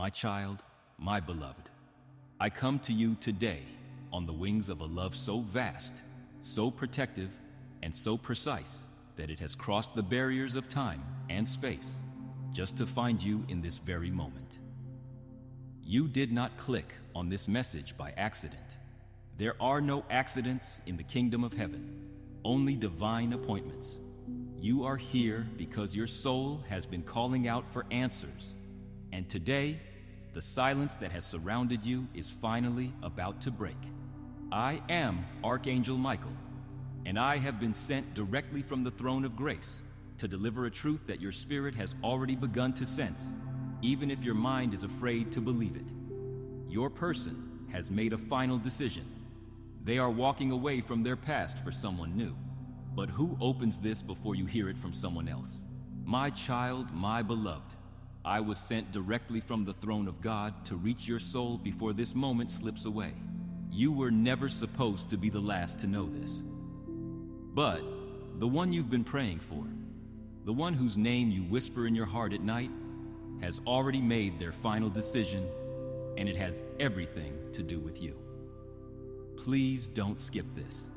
My child, my beloved, I come to you today on the wings of a love so vast, so protective, and so precise that it has crossed the barriers of time and space just to find you in this very moment. You did not click on this message by accident. There are no accidents in the kingdom of heaven, only divine appointments. You are here because your soul has been calling out for answers. And today, the silence that has surrounded you is finally about to break. I am Archangel Michael, and I have been sent directly from the throne of grace to deliver a truth that your spirit has already begun to sense, even if your mind is afraid to believe it. Your person has made a final decision. They are walking away from their past for someone new. But who opens this before you hear it from someone else? My child, my beloved, I was sent directly from the throne of God to reach your soul before this moment slips away. You were never supposed to be the last to know this. But the one you've been praying for, the one whose name you whisper in your heart at night, has already made their final decision, and it has everything to do with you. Please don't skip this.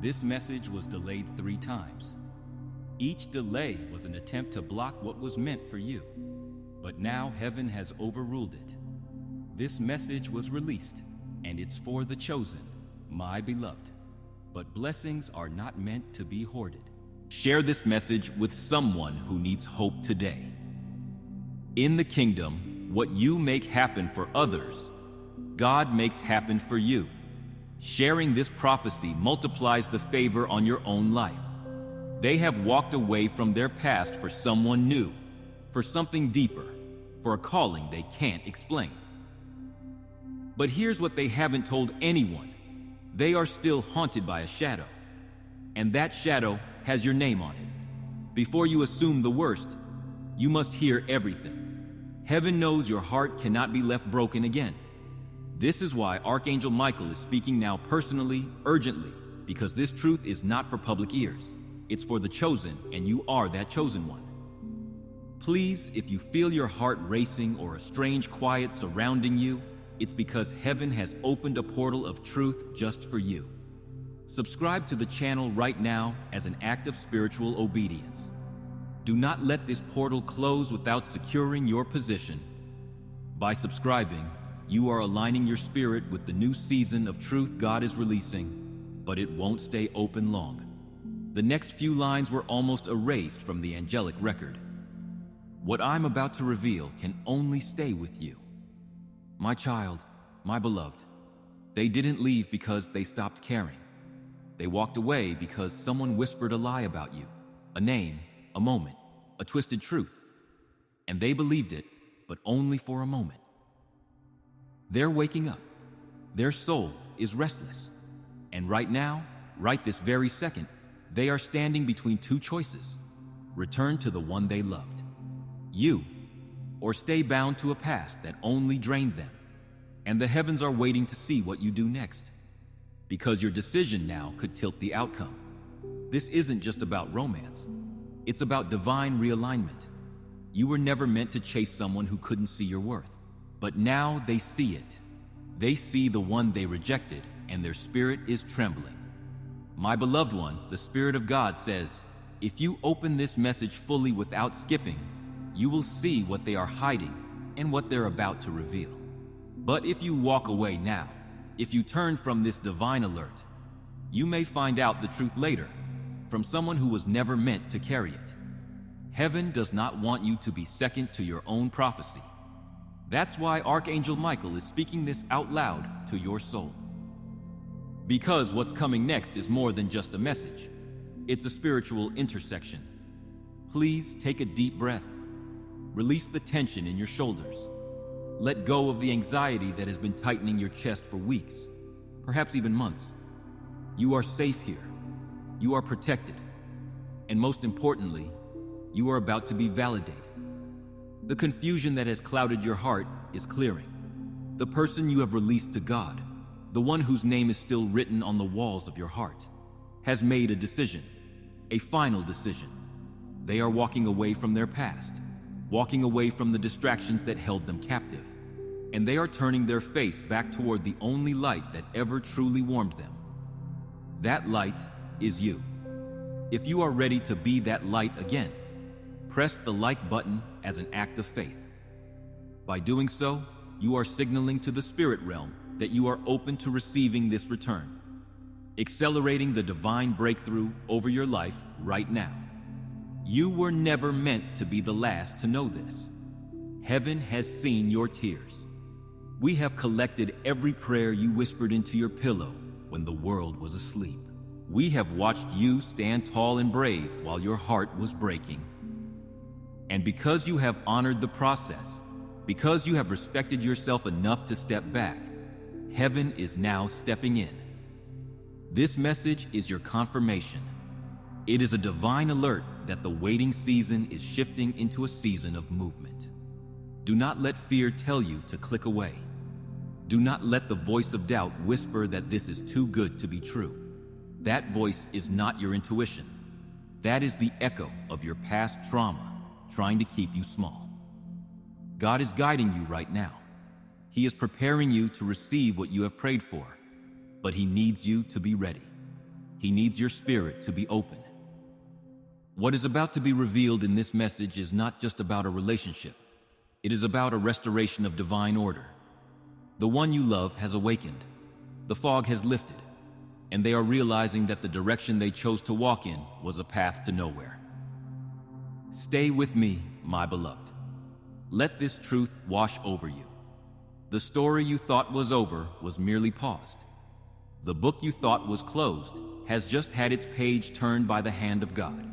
This message was delayed 3 times. Each delay was an attempt to block what was meant for you. But now heaven has overruled it. This message was released, and it's for the chosen, my beloved. But blessings are not meant to be hoarded. Share this message with someone who needs hope today. In the kingdom, what you make happen for others, God makes happen for you. Sharing this prophecy multiplies the favor on your own life. They have walked away from their past for someone new, for something deeper, for a calling they can't explain. But here's what they haven't told anyone. They are still haunted by a shadow, and that shadow has your name on it. Before you assume the worst, you must hear everything. Heaven knows your heart cannot be left broken again. This is why Archangel Michael is speaking now personally, urgently, because this truth is not for public ears. It's for the chosen, and you are that chosen one. Please, if you feel your heart racing or a strange quiet surrounding you, it's because heaven has opened a portal of truth just for you. Subscribe to the channel right now as an act of spiritual obedience. Do not let this portal close without securing your position. By subscribing, you are aligning your spirit with the new season of truth God is releasing, but it won't stay open long. The next few lines were almost erased from the angelic record. What I'm about to reveal can only stay with you. My child, my beloved, they didn't leave because they stopped caring. They walked away because someone whispered a lie about you, a name, a moment, a twisted truth. And they believed it, but only for a moment. They're waking up. Their soul is restless. And right now, right this very second, they are standing between 2 choices. Return to the one they loved, you, or stay bound to a past that only drained them. And the heavens are waiting to see what you do next, because your decision now could tilt the outcome. This isn't just about romance. It's about divine realignment. You were never meant to chase someone who couldn't see your worth. But now they see it. They see the one they rejected, and their spirit is trembling. My beloved one, the Spirit of God says, if you open this message fully without skipping, you will see what they are hiding and what they're about to reveal. But if you walk away now, if you turn from this divine alert, you may find out the truth later from someone who was never meant to carry it. Heaven does not want you to be second to your own prophecy. That's why Archangel Michael is speaking this out loud to your soul. Because what's coming next is more than just a message. It's a spiritual intersection. Please take a deep breath. Release the tension in your shoulders. Let go of the anxiety that has been tightening your chest for weeks, perhaps even months. You are safe here. You are protected. And most importantly, you are about to be validated. The confusion that has clouded your heart is clearing. The person you have released to God, the one whose name is still written on the walls of your heart, has made a decision, a final decision. They are walking away from their past, walking away from the distractions that held them captive. And they are turning their face back toward the only light that ever truly warmed them. That light is you. If you are ready to be that light again, press the like button as an act of faith. By doing so, you are signaling to the spirit realm that you are open to receiving this return, accelerating the divine breakthrough over your life right now. You were never meant to be the last to know this. Heaven has seen your tears. We have collected every prayer you whispered into your pillow when the world was asleep. We have watched you stand tall and brave while your heart was breaking. And because you have honored the process, because you have respected yourself enough to step back, heaven is now stepping in. This message is your confirmation. It is a divine alert that the waiting season is shifting into a season of movement. Do not let fear tell you to click away. Do not let the voice of doubt whisper that this is too good to be true. That voice is not your intuition. That is the echo of your past trauma trying to keep you small. God is guiding you right now. He is preparing you to receive what you have prayed for, but He needs you to be ready. He needs your spirit to be open. What is about to be revealed in this message is not just about a relationship. It is about a restoration of divine order. The one you love has awakened. The fog has lifted, and they are realizing that the direction they chose to walk in was a path to nowhere. Stay with me, my beloved. Let this truth wash over you. The story you thought was over was merely paused. The book you thought was closed has just had its page turned by the hand of God.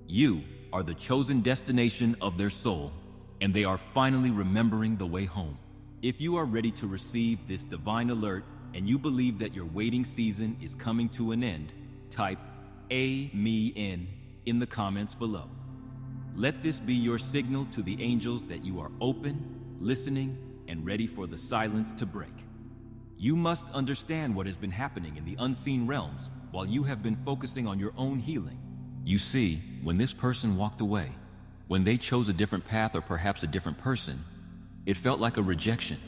You are the chosen destination of their soul, and they are finally remembering the way home. If you are ready to receive this divine alert and you believe that your waiting season is coming to an end, type "A-me-in" in the comments below. Let this be your signal to the angels that you are open, listening, and ready for the silence to break. You must understand what has been happening in the unseen realms while you have been focusing on your own healing. You see, when this person walked away, when they chose a different path or perhaps a different person, it felt like a rejection.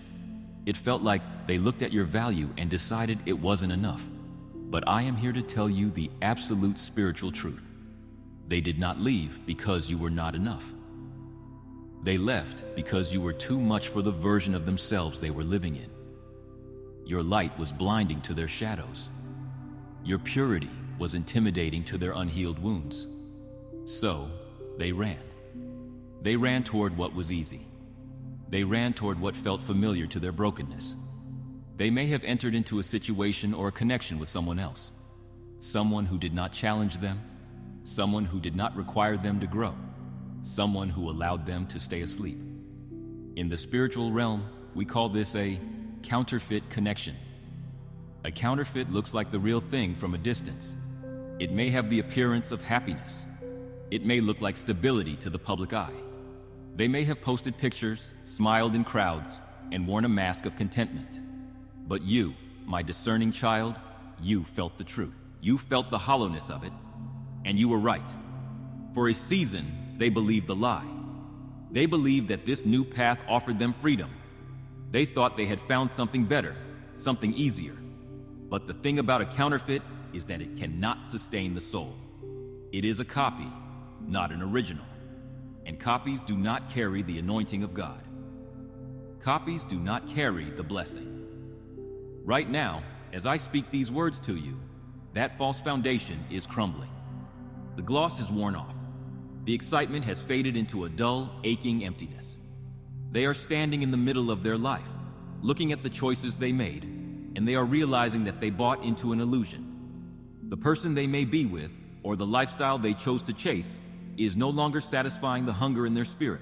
It felt like they looked at your value and decided it wasn't enough. But I am here to tell you the absolute spiritual truth. They did not leave because you were not enough. They left because you were too much for the version of themselves they were living in. Your light was blinding to their shadows. Your purity was intimidating to their unhealed wounds. So, they ran. They ran toward what was easy. They ran toward what felt familiar to their brokenness. They may have entered into a situation or a connection with someone else. Someone who did not challenge them. Someone who did not require them to grow. Someone who allowed them to stay asleep. In the spiritual realm, we call this a counterfeit connection. A counterfeit looks like the real thing from a distance. It may have the appearance of happiness. It may look like stability to the public eye. They may have posted pictures, smiled in crowds, and worn a mask of contentment. But you, my discerning child, you felt the truth. You felt the hollowness of it, and you were right. For a season, they believed the lie. They believed that this new path offered them freedom. They thought they had found something better, something easier. But the thing about a counterfeit is that it cannot sustain the soul. It is a copy, not an original. And copies do not carry the anointing of God. Copies do not carry the blessing. Right now, as I speak these words to you, that false foundation is crumbling. The gloss is worn off. The excitement has faded into a dull, aching emptiness. They are standing in the middle of their life, looking at the choices they made, and they are realizing that they bought into an illusion. The person they may be with, or the lifestyle they chose to chase, is no longer satisfying the hunger in their spirit.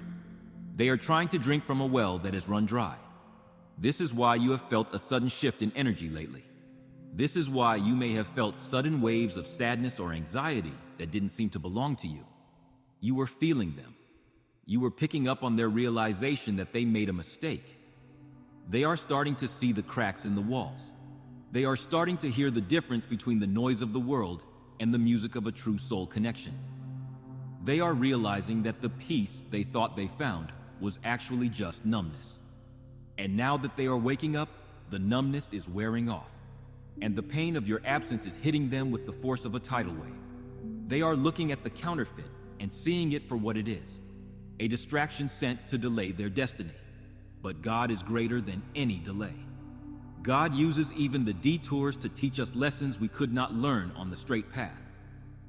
They are trying to drink from a well that has run dry. This is why you have felt a sudden shift in energy lately. This is why you may have felt sudden waves of sadness or anxiety that didn't seem to belong to you. You were feeling them. You were picking up on their realization that they made a mistake. They are starting to see the cracks in the walls. They are starting to hear the difference between the noise of the world and the music of a true soul connection. They are realizing that the peace they thought they found was actually just numbness. And now that they are waking up, the numbness is wearing off, and the pain of your absence is hitting them with the force of a tidal wave. They are looking at the counterfeit and seeing it for what it is, a distraction sent to delay their destiny. But God is greater than any delay. God uses even the detours to teach us lessons we could not learn on the straight path.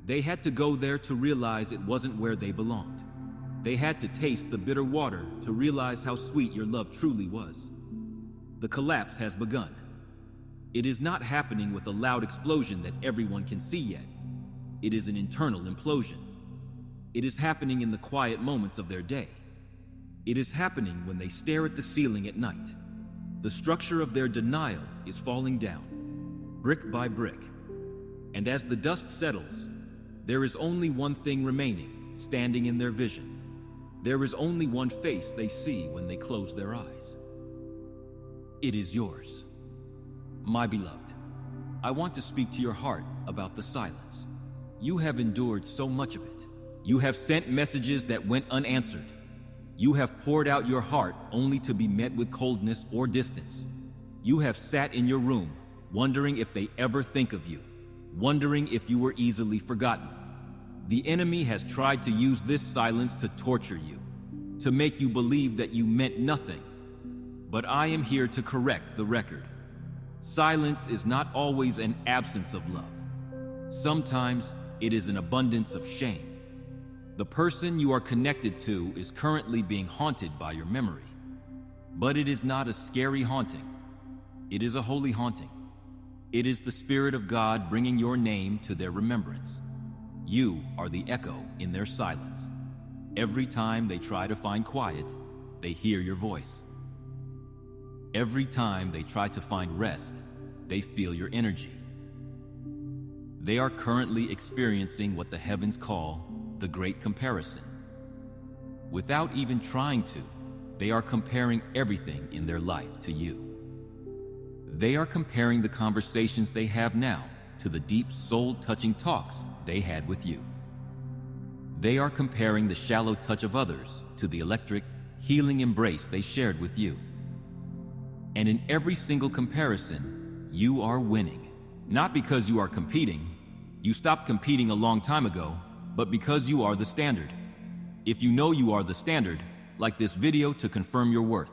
They had to go there to realize it wasn't where they belonged. They had to taste the bitter water to realize how sweet your love truly was. The collapse has begun. It is not happening with a loud explosion that everyone can see yet. It is an internal implosion. It is happening in the quiet moments of their day. It is happening when they stare at the ceiling at night. The structure of their denial is falling down, brick by brick. And as the dust settles, there is only one thing remaining, standing in their vision. There is only one face they see when they close their eyes. It is yours. My beloved, I want to speak to your heart about the silence. You have endured so much of it. You have sent messages that went unanswered. You have poured out your heart only to be met with coldness or distance. You have sat in your room, wondering if they ever think of you, wondering if you were easily forgotten. The enemy has tried to use this silence to torture you, to make you believe that you meant nothing. But I am here to correct the record. Silence is not always an absence of love. Sometimes it is an abundance of shame. The person you are connected to is currently being haunted by your memory. But it is not a scary haunting. It is a holy haunting. It is the Spirit of God bringing your name to their remembrance. You are the echo in their silence. Every time they try to find quiet, they hear your voice. Every time they try to find rest, they feel your energy. They are currently experiencing what the heavens call the great comparison. Without even trying to, they are comparing everything in their life to you. They are comparing the conversations they have now to the deep soul-touching talks they had with you. They are comparing the shallow touch of others to the electric, healing embrace they shared with you. And in every single comparison, you are winning. Not because you are competing. You stopped competing a long time ago, but because you are the standard. If you know you are the standard, like this video to confirm your worth.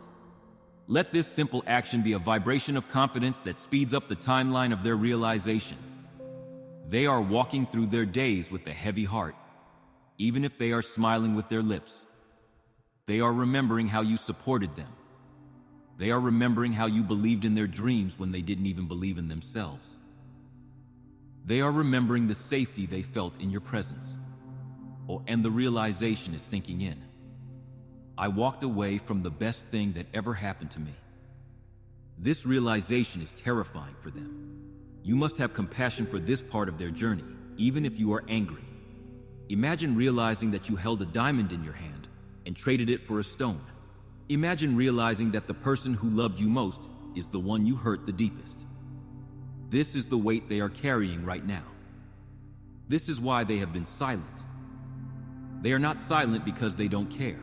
Let this simple action be a vibration of confidence that speeds up the timeline of their realization. They are walking through their days with a heavy heart, even if they are smiling with their lips. They are remembering how you supported them. They are remembering how you believed in their dreams when they didn't even believe in themselves. They are remembering the safety they felt in your presence. And the realization is sinking in. I walked away from the best thing that ever happened to me. This realization is terrifying for them. You must have compassion for this part of their journey, even if you are angry. Imagine realizing that you held a diamond in your hand and traded it for a stone. Imagine realizing that the person who loved you most is the one you hurt the deepest. This is the weight they are carrying right now. This is why they have been silent. They are not silent because they don't care.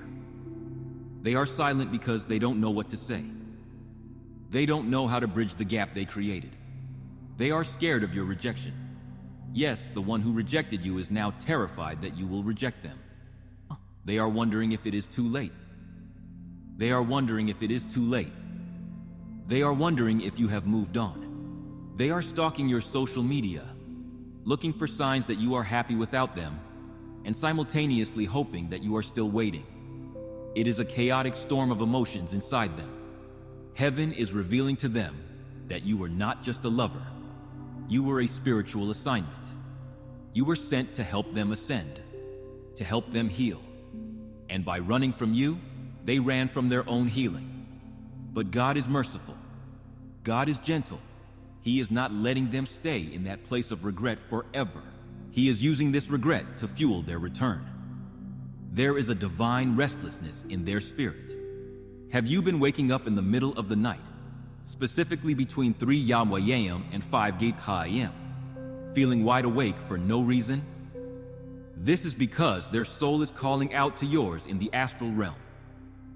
They are silent because they don't know what to say. They don't know how to bridge the gap they created. They are scared of your rejection. Yes, the one who rejected you is now terrified that you will reject them. They are wondering if it is too late. They are wondering if it is too late. They are wondering if you have moved on. They are stalking your social media, looking for signs that you are happy without them, and simultaneously hoping that you are still waiting. It is a chaotic storm of emotions inside them. Heaven is revealing to them that you were not just a lover. You were a spiritual assignment. You were sent to help them ascend, to help them heal. And by running from you, they ran from their own healing. But God is merciful. God is gentle. He is not letting them stay in that place of regret forever. He is using this regret to fuel their return. There is a divine restlessness in their spirit. Have you been waking up in the middle of the night, specifically between 3 Yahweh AM and 5 Gate Ka AM, feeling wide awake for no reason? This is because their soul is calling out to yours in the astral realm.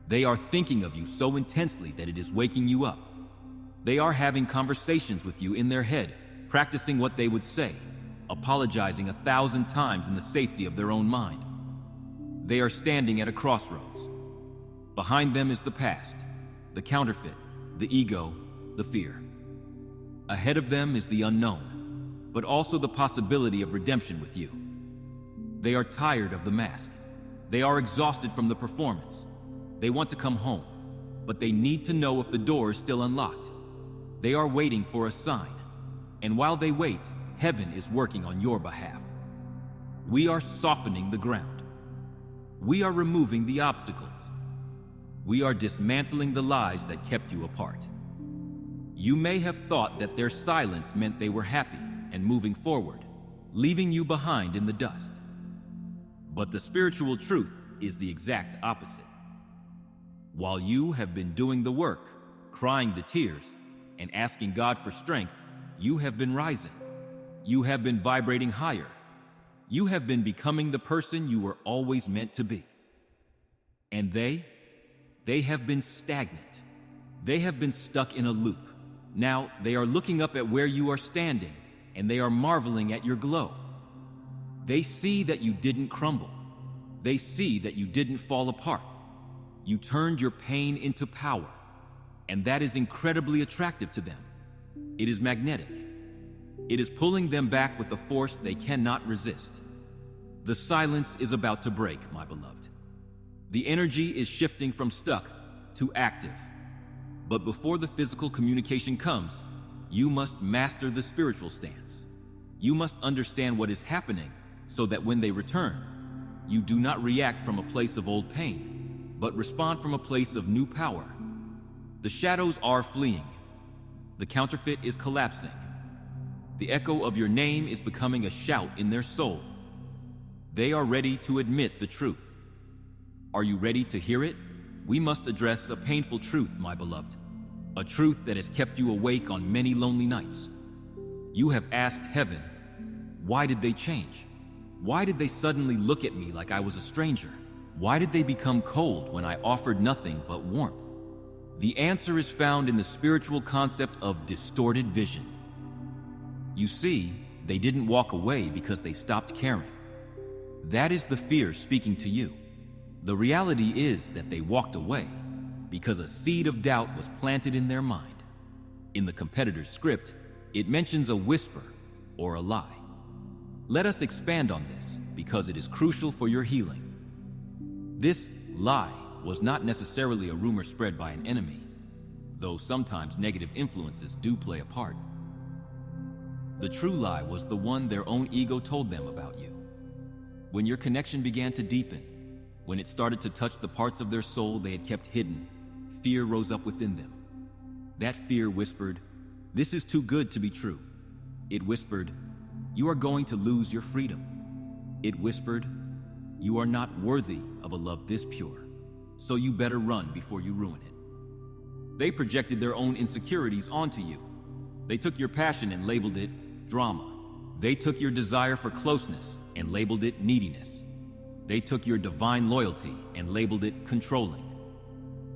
They are thinking of you so intensely that it is waking you up. They are having conversations with you in their head, practicing what they would say, apologizing 1,000 times in the safety of their own mind. They are standing at a crossroads. Behind them is the past, the counterfeit, the ego, the fear. Ahead of them is the unknown, but also the possibility of redemption with you. They are tired of the mask. They are exhausted from the performance. They want to come home, but they need to know if the door is still unlocked. They are waiting for a sign, and while they wait, heaven is working on your behalf. We are softening the ground. We are removing the obstacles. We are dismantling the lies that kept you apart. You may have thought that their silence meant they were happy and moving forward, leaving you behind in the dust. But the spiritual truth is the exact opposite. While you have been doing the work, crying the tears, and asking God for strength, you have been rising. You have been vibrating higher. You have been becoming the person you were always meant to be. And they have been stagnant. They have been stuck in a loop. Now they are looking up at where you are standing, and they are marveling at your glow. They see that you didn't crumble. They see that you didn't fall apart. You turned your pain into power, and that is incredibly attractive to them. It is magnetic. It is pulling them back with a force they cannot resist. The silence is about to break, my beloved. The energy is shifting from stuck to active. But before the physical communication comes, you must master the spiritual stance. You must understand what is happening so that when they return, you do not react from a place of old pain, but respond from a place of new power. The shadows are fleeing. The counterfeit is collapsing. The echo of your name is becoming a shout in their soul. They are ready to admit the truth. Are you ready to hear it? We must address a painful truth, my beloved. A truth that has kept you awake on many lonely nights. You have asked heaven, why did they change? Why did they suddenly look at me like I was a stranger? Why did they become cold when I offered nothing but warmth? The answer is found in the spiritual concept of distorted vision. You see, they didn't walk away because they stopped caring. That is the fear speaking to you. The reality is that they walked away because a seed of doubt was planted in their mind. In the competitor's script, it mentions a whisper or a lie. Let us expand on this because it is crucial for your healing. This lie was not necessarily a rumor spread by an enemy, though sometimes negative influences do play a part. The true lie was the one their own ego told them about you. When your connection began to deepen, when it started to touch the parts of their soul they had kept hidden, fear rose up within them. That fear whispered, "This is too good to be true." It whispered, "You are going to lose your freedom." It whispered, "You are not worthy of a love this pure, so you better run before you ruin it." They projected their own insecurities onto you. They took your passion and labeled it drama. They took your desire for closeness and labeled it neediness. They took your divine loyalty and labeled it controlling.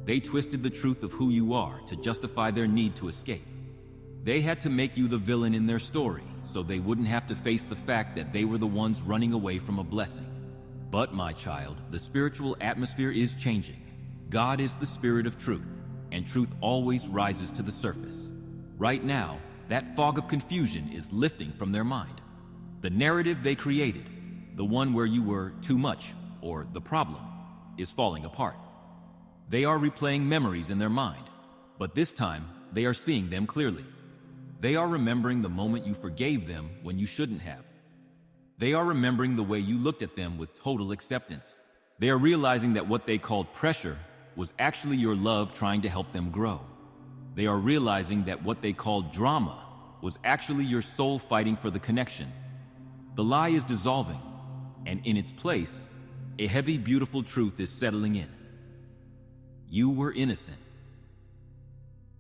They twisted the truth of who you are to justify their need to escape. They had to make you the villain in their story so they wouldn't have to face the fact that they were the ones running away from a blessing. But my child, the spiritual atmosphere is changing. God is the spirit of truth, and truth always rises to the surface. Right now, that fog of confusion is lifting from their mind. The narrative they created, the one where you were too much or the problem, is falling apart. They are replaying memories in their mind, but this time they are seeing them clearly. They are remembering the moment you forgave them when you shouldn't have. They are remembering the way you looked at them with total acceptance. They are realizing that what they called pressure was actually your love trying to help them grow. They are realizing that what they called drama was actually your soul fighting for the connection. The lie is dissolving, and in its place, a heavy, beautiful truth is settling in. You were innocent.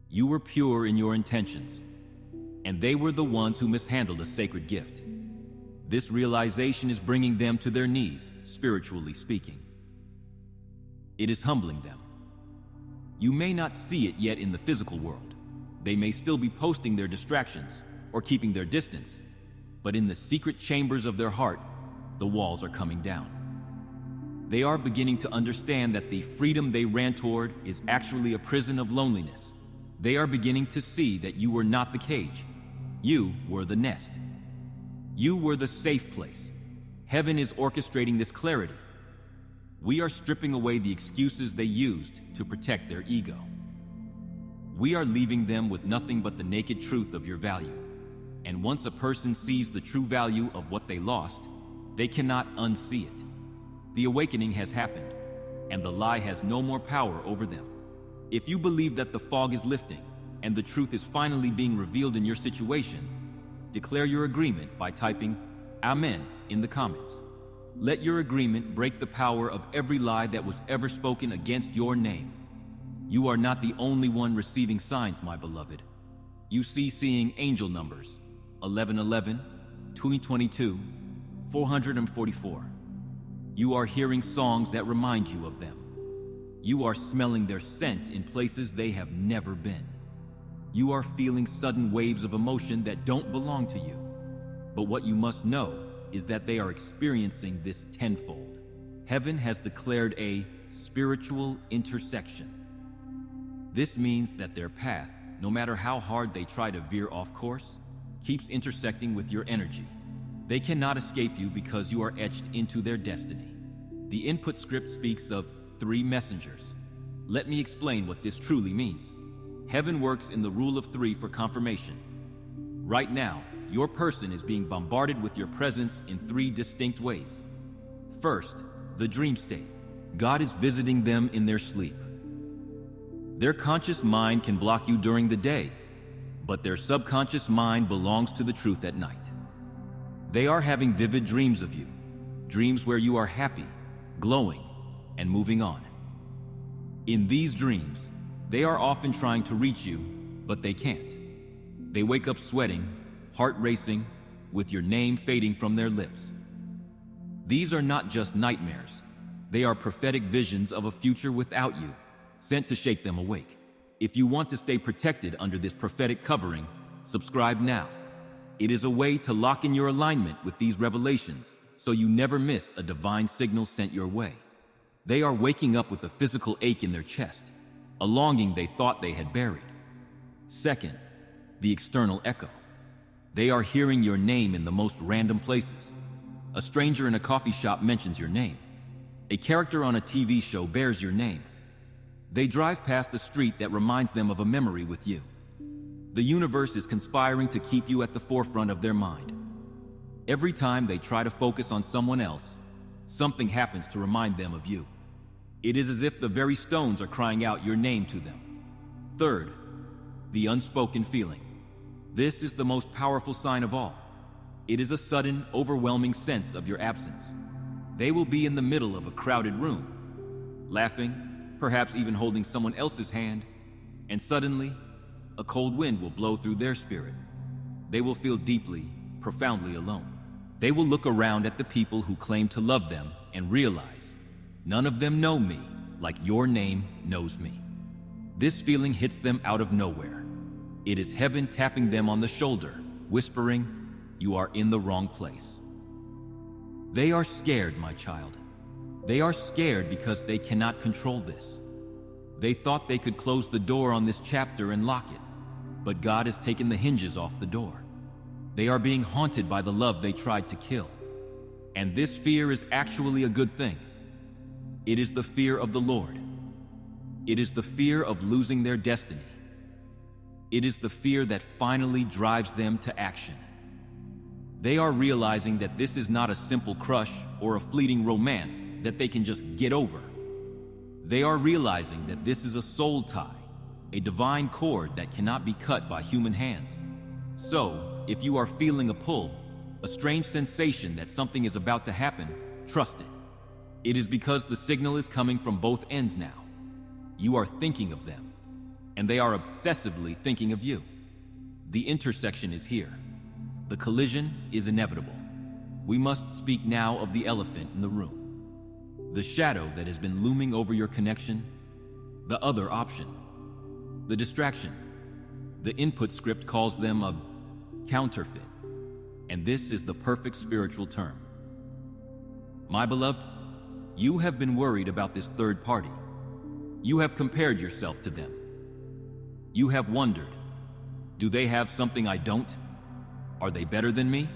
You were pure in your intentions, and they were the ones who mishandled a sacred gift. This realization is bringing them to their knees, spiritually speaking. It is humbling them. You may not see it yet in the physical world. They may still be posting their distractions or keeping their distance, but in the secret chambers of their heart, the walls are coming down. They are beginning to understand that the freedom they ran toward is actually a prison of loneliness. They are beginning to see that you were not the cage. You were the nest. You were the safe place. Heaven is orchestrating this clarity. We are stripping away the excuses they used to protect their ego. We are leaving them with nothing but the naked truth of your value. And once a person sees the true value of what they lost, they cannot unsee it. The awakening has happened, and the lie has no more power over them. If you believe that the fog is lifting and the truth is finally being revealed in your situation, declare your agreement by typing Amen in the comments. Let your agreement break the power of every lie that was ever spoken against your name. You are not the only one receiving signs, my beloved. You see seeing angel numbers 1111, 222, 444. You are hearing songs that remind you of them. You are smelling their scent in places they have never been. You are feeling sudden waves of emotion that don't belong to you. But what you must know is that they are experiencing this tenfold. Heaven has declared a spiritual intersection. This means that their path, no matter how hard they try to veer off course, keeps intersecting with your energy. They cannot escape you because you are etched into their destiny. The input script speaks of 3 messengers. Let me explain what this truly means. Heaven works in the rule of 3 for confirmation. Right now, your person is being bombarded with your presence in 3 distinct ways. First, the dream state. God is visiting them in their sleep. Their conscious mind can block you during the day, but their subconscious mind belongs to the truth at night. They are having vivid dreams of you, dreams where you are happy, glowing, and moving on. In these dreams, they are often trying to reach you, but they can't. They wake up sweating, heart racing, with your name fading from their lips. These are not just nightmares. They are prophetic visions of a future without you, sent to shake them awake. If you want to stay protected under this prophetic covering, subscribe now. It is a way to lock in your alignment with these revelations so you never miss a divine signal sent your way. They are waking up with a physical ache in their chest, a longing they thought they had buried. Second, the external echo. They are hearing your name in the most random places. A stranger in a coffee shop mentions your name. A character on a TV show bears your name. They drive past a street that reminds them of a memory with you. The universe is conspiring to keep you at the forefront of their mind. Every time they try to focus on someone else, something happens to remind them of you. It is as if the very stones are crying out your name to them. Third, the unspoken feeling. This is the most powerful sign of all. It is a sudden, overwhelming sense of your absence. They will be in the middle of a crowded room, laughing, perhaps even holding someone else's hand, and suddenly, a cold wind will blow through their spirit. They will feel deeply, profoundly alone. They will look around at the people who claim to love them and realize, none of them know me like your name knows me. This feeling hits them out of nowhere. It is heaven tapping them on the shoulder, whispering, you are in the wrong place. They are scared, my child. They are scared because they cannot control this. They thought they could close the door on this chapter and lock it, but God has taken the hinges off the door. They are being haunted by the love they tried to kill. And this fear is actually a good thing. It is the fear of the Lord. It is the fear of losing their destiny. It is the fear that finally drives them to action. They are realizing that this is not a simple crush or a fleeting romance that they can just get over. They are realizing that this is a soul tie, a divine cord that cannot be cut by human hands. So, if you are feeling a pull, a strange sensation that something is about to happen, trust it. It is because the signal is coming from both ends now. You are thinking of them, and they are obsessively thinking of you. The intersection is here. The collision is inevitable. We must speak now of the elephant in the room, the shadow that has been looming over your connection, the other option, the distraction. The input script calls them a counterfeit, and this is the perfect spiritual term. My beloved, you have been worried about this third party. You have compared yourself to them. You have wondered, do they have something I don't? Are they better than me?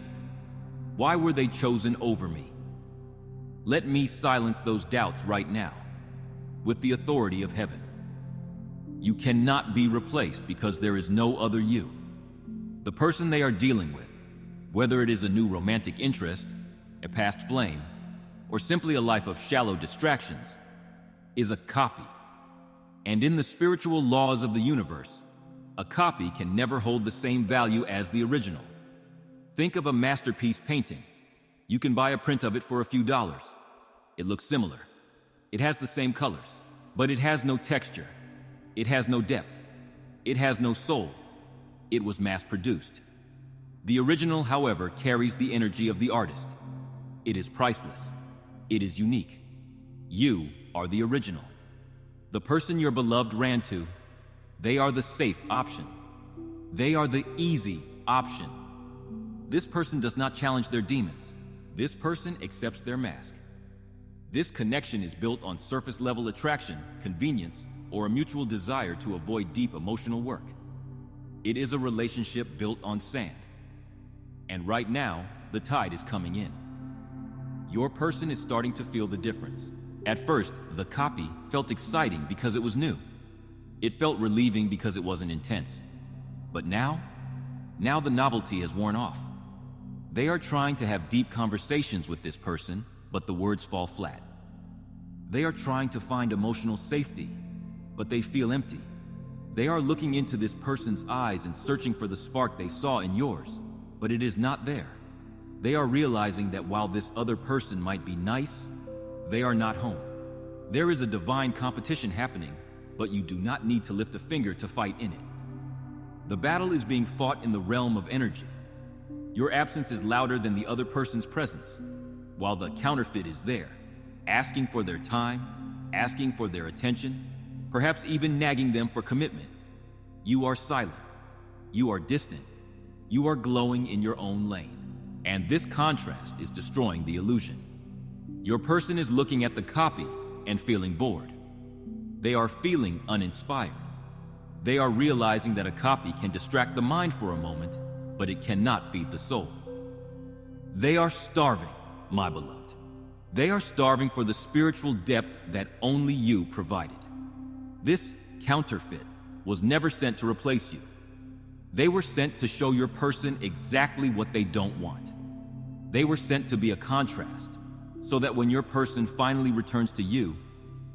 Why were they chosen over me? Let me silence those doubts right now with the authority of heaven. You cannot be replaced because there is no other you. The person they are dealing with, whether it is a new romantic interest, a past flame, or simply a life of shallow distractions, is a copy. And in the spiritual laws of the universe, a copy can never hold the same value as the original. Think of a masterpiece painting. You can buy a print of it for a few dollars. It looks similar. It has the same colors, but it has no texture. It has no depth. It has no soul. It was mass-produced. The original, however, carries the energy of the artist. It is priceless. It is unique. You are the original. The person your beloved ran to, they are the safe option. They are the easy option. This person does not challenge their demons. This person accepts their mask. This connection is built on surface-level attraction, convenience, or a mutual desire to avoid deep emotional work. It is a relationship built on sand. And right now, the tide is coming in. Your person is starting to feel the difference. At first, the copy felt exciting because it was new. It felt relieving because it wasn't intense. But now the novelty has worn off. They are trying to have deep conversations with this person, but the words fall flat. They are trying to find emotional safety, but they feel empty. They are looking into this person's eyes and searching for the spark they saw in yours, but it is not there. They are realizing that while this other person might be nice, they are not home. There is a divine competition happening, but you do not need to lift a finger to fight in it. The battle is being fought in the realm of energy. Your absence is louder than the other person's presence, while the counterfeit is there, asking for their time, asking for their attention, perhaps even nagging them for commitment. You are silent. You are distant. You are glowing in your own lane. And this contrast is destroying the illusion. Your person is looking at the copy and feeling bored. They are feeling uninspired. They are realizing that a copy can distract the mind for a moment, but it cannot feed the soul. They are starving, my beloved. They are starving for the spiritual depth that only you provided. This counterfeit was never sent to replace you. They were sent to show your person exactly what they don't want. They were sent to be a contrast, so that when your person finally returns to you,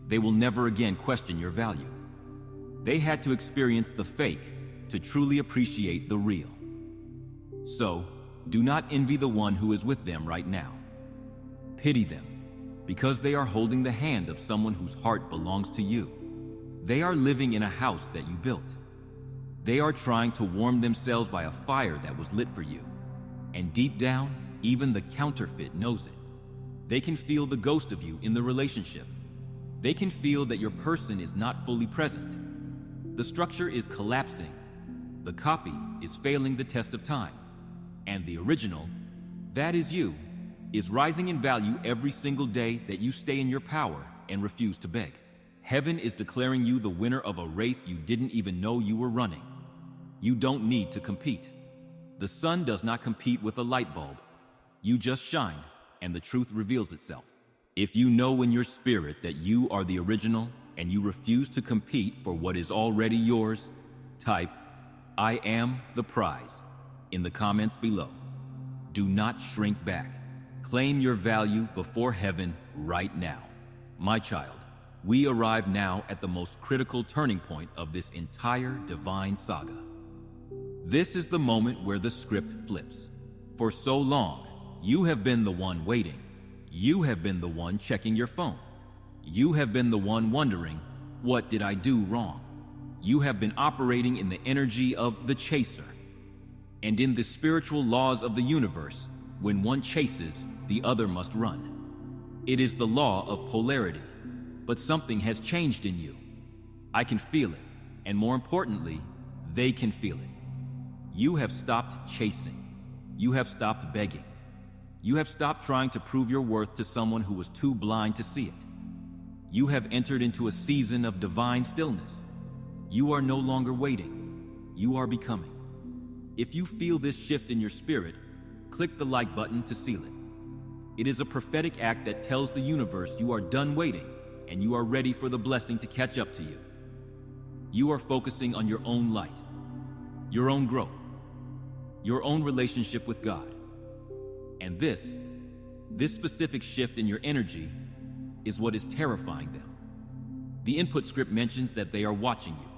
they will never again question your value. They had to experience the fake to truly appreciate the real. So, do not envy the one who is with them right now. Pity them, because they are holding the hand of someone whose heart belongs to you. They are living in a house that you built. They are trying to warm themselves by a fire that was lit for you. And deep down, even the counterfeit knows it. They can feel the ghost of you in the relationship. They can feel that your person is not fully present. The structure is collapsing. The copy is failing the test of time. And the original, that is you, is rising in value every single day that you stay in your power and refuse to beg. Heaven is declaring you the winner of a race you didn't even know you were running. You don't need to compete. The sun does not compete with a light bulb. You just shine, and the truth reveals itself. If you know in your spirit that you are the original and you refuse to compete for what is already yours, type, "I am the prize," in the comments below. Do not shrink back. Claim your value before heaven right now. My child, we arrive now at the most critical turning point of this entire divine saga. This is the moment where the script flips. For so long, you have been the one waiting. You have been the one checking your phone. You have been the one wondering, what did I do wrong? You have been operating in the energy of the chaser. And in the spiritual laws of the universe, When one chases, the other must run. It is the law of polarity, but something has changed in you. I can feel it, and more importantly, they can feel it. You have stopped chasing. You have stopped begging. You have stopped trying to prove your worth to someone who was too blind to see it. You have entered into a season of divine stillness. You are no longer waiting. You are becoming. If you feel this shift in your spirit, click the like button to seal it. It is a prophetic act that tells the universe you are done waiting and you are ready for the blessing to catch up to you. You are focusing on your own light, your own growth, your own relationship with God. And this specific shift in your energy is what is terrifying them. The input script mentions that they are watching you.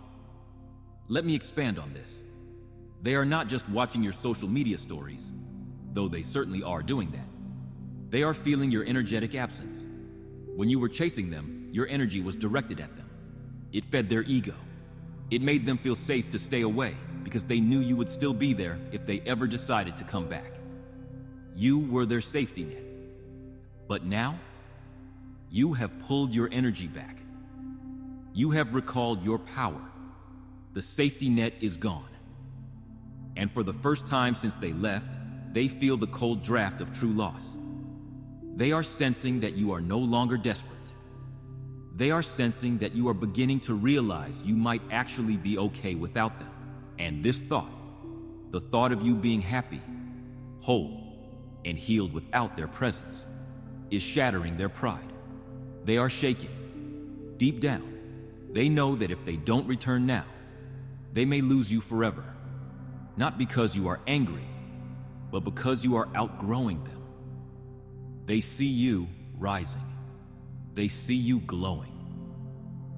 Let me expand on this. They are not just watching your social media stories, though they certainly are doing that. They are feeling your energetic absence. When you were chasing them, your energy was directed at them. It fed their ego. It made them feel safe to stay away because they knew you would still be there if they ever decided to come back. You were their safety net. But now, you have pulled your energy back. You have recalled your power. The safety net is gone. And for the first time since they left, they feel the cold draft of true loss. They are sensing that you are no longer desperate. They are sensing that you are beginning to realize you might actually be okay without them. And this thought, the thought of you being happy, whole, and healed without their presence, is shattering their pride. They are shaking. Deep down, they know that if they don't return now, they may lose you forever. Not because you are angry, but because you are outgrowing them. They see you rising. They see you glowing.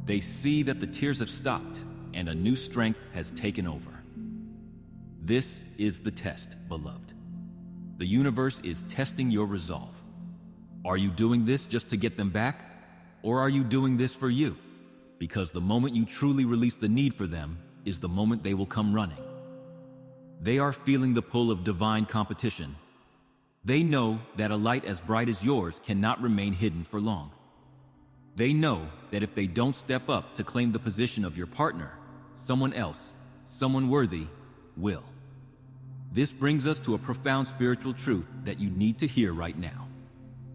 They see that the tears have stopped and a new strength has taken over. This is the test, beloved. The universe is testing your resolve. Are you doing this just to get them back? Or are you doing this for you? Because the moment you truly release the need for them is the moment they will come running. They are feeling the pull of divine competition. They know that a light as bright as yours cannot remain hidden for long. They know that if they don't step up to claim the position of your partner, someone else, someone worthy, will. This brings us to a profound spiritual truth that you need to hear right now.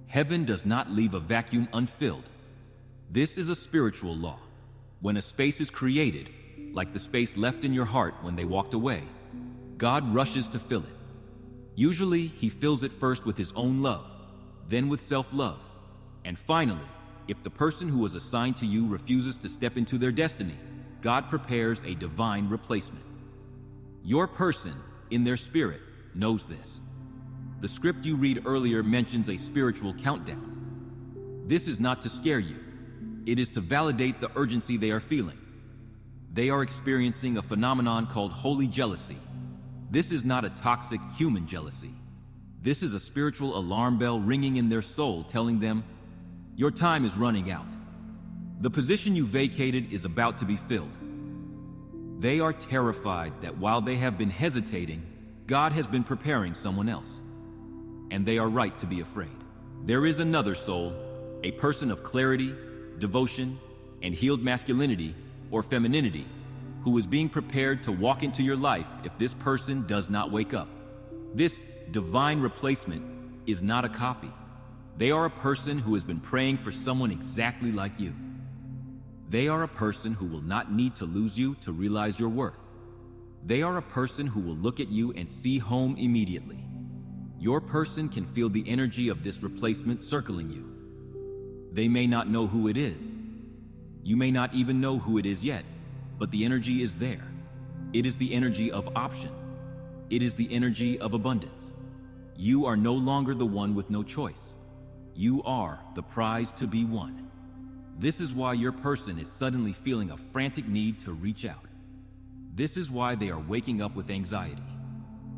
Heaven does not leave a vacuum unfilled. This is a spiritual law. When a space is created, like the space left in your heart when they walked away, God rushes to fill it. Usually, He fills it first with His own love, then with self-love, and finally, if the person who was assigned to you refuses to step into their destiny, God prepares a divine replacement. Your person, in their spirit, knows this. The script you read earlier mentions a spiritual countdown. This is not to scare you. It is to validate the urgency they are feeling. They are experiencing a phenomenon called holy jealousy. This is not a toxic human jealousy. This is a spiritual alarm bell ringing in their soul telling them, your time is running out. The position you vacated is about to be filled. They are terrified that while they have been hesitating, God has been preparing someone else. And they are right to be afraid. There is another soul, a person of clarity, devotion, and healed masculinity or femininity, who is being prepared to walk into your life if this person does not wake up. This divine replacement is not a copy. They are a person who has been praying for someone exactly like you. They are a person who will not need to lose you to realize your worth. They are a person who will look at you and see home immediately. Your person can feel the energy of this replacement circling you. They may not know who it is. You may not even know who it is yet, but the energy is there. It is the energy of option. It is the energy of abundance. You are no longer the one with no choice. You are the prize to be won. This is why your person is suddenly feeling a frantic need to reach out. This is why they are waking up with anxiety.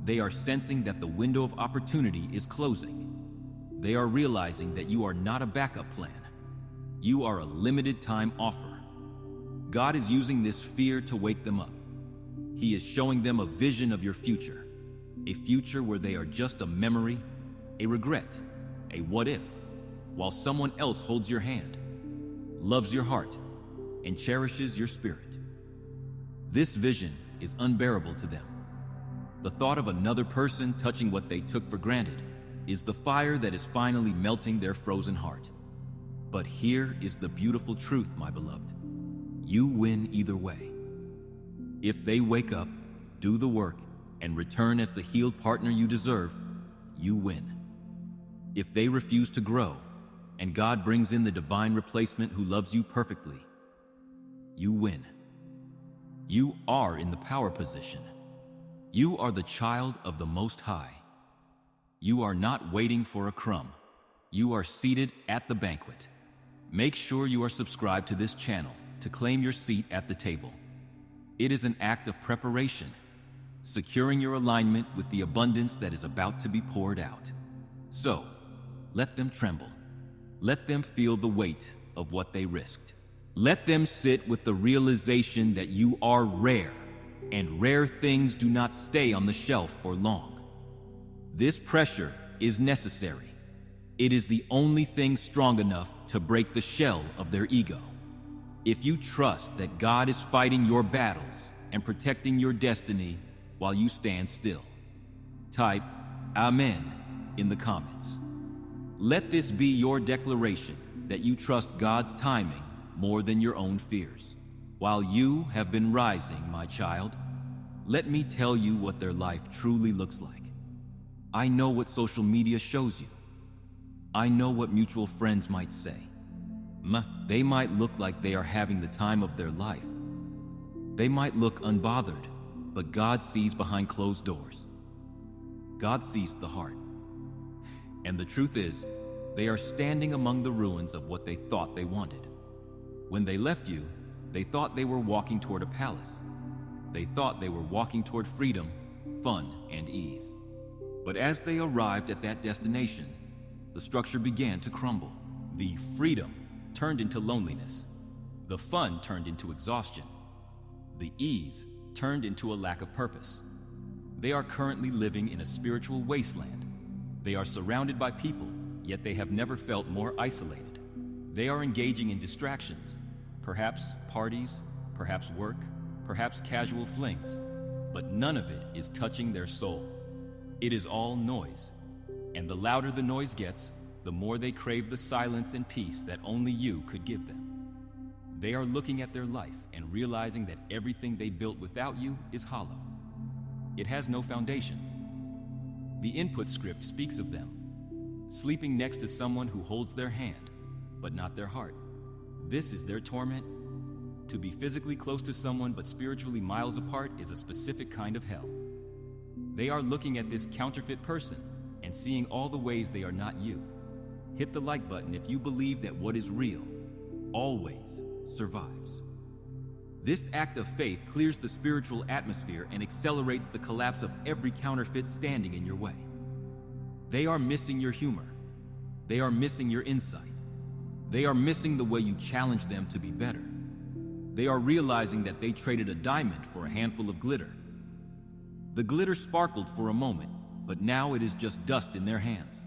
They are sensing that the window of opportunity is closing. They are realizing that you are not a backup plan. You are a limited time offer. God is using this fear to wake them up. He is showing them a vision of your future, a future where they are just a memory, a regret, a what if, while someone else holds your hand, loves your heart, and cherishes your spirit. This vision is unbearable to them. The thought of another person touching what they took for granted is the fire that is finally melting their frozen heart. But here is the beautiful truth, my beloved. You win either way. If they wake up, do the work, and return as the healed partner you deserve, you win. If they refuse to grow, and God brings in the divine replacement who loves you perfectly, you win. You are in the power position. You are the child of the Most High. You are not waiting for a crumb. You are seated at the banquet. Make sure you are subscribed to this channel to claim your seat at the table. It is an act of preparation, securing your alignment with the abundance that is about to be poured out. So, let them tremble. Let them feel the weight of what they risked. Let them sit with the realization that you are rare, and rare things do not stay on the shelf for long. This pressure is necessary. It is the only thing strong enough to break the shell of their ego. If you trust that God is fighting your battles and protecting your destiny while you stand still, type Amen in the comments. Let this be your declaration that you trust God's timing more than your own fears. While you have been rising, my child, let me tell you what their life truly looks like. I know what social media shows you. I know what mutual friends might say. They might look like they are having the time of their life. They might look unbothered, but God sees behind closed doors. God sees the heart. And the truth is, they are standing among the ruins of what they thought they wanted. When they left you, they thought they were walking toward a palace. They thought they were walking toward freedom, fun, and ease. But as they arrived at that destination, the structure began to crumble. The freedom turned into loneliness. The fun turned into exhaustion. The ease turned into a lack of purpose. They are currently living in a spiritual wasteland. They are surrounded by people, yet they have never felt more isolated. They are engaging in distractions, perhaps parties, perhaps work, perhaps casual flings, but none of it is touching their soul. It is all noise, and the louder the noise gets, the more they crave the silence and peace that only you could give them. They are looking at their life and realizing that everything they built without you is hollow. It has no foundation. The input script speaks of them, sleeping next to someone who holds their hand, but not their heart. This is their torment. To be physically close to someone but spiritually miles apart is a specific kind of hell. They are looking at this counterfeit person and seeing all the ways they are not you. Hit the like button if you believe that what is real always survives. This act of faith clears the spiritual atmosphere and accelerates the collapse of every counterfeit standing in your way. They are missing your humor. They are missing your insight. They are missing the way you challenge them to be better. They are realizing that they traded a diamond for a handful of glitter. The glitter sparkled for a moment, but now it is just dust in their hands.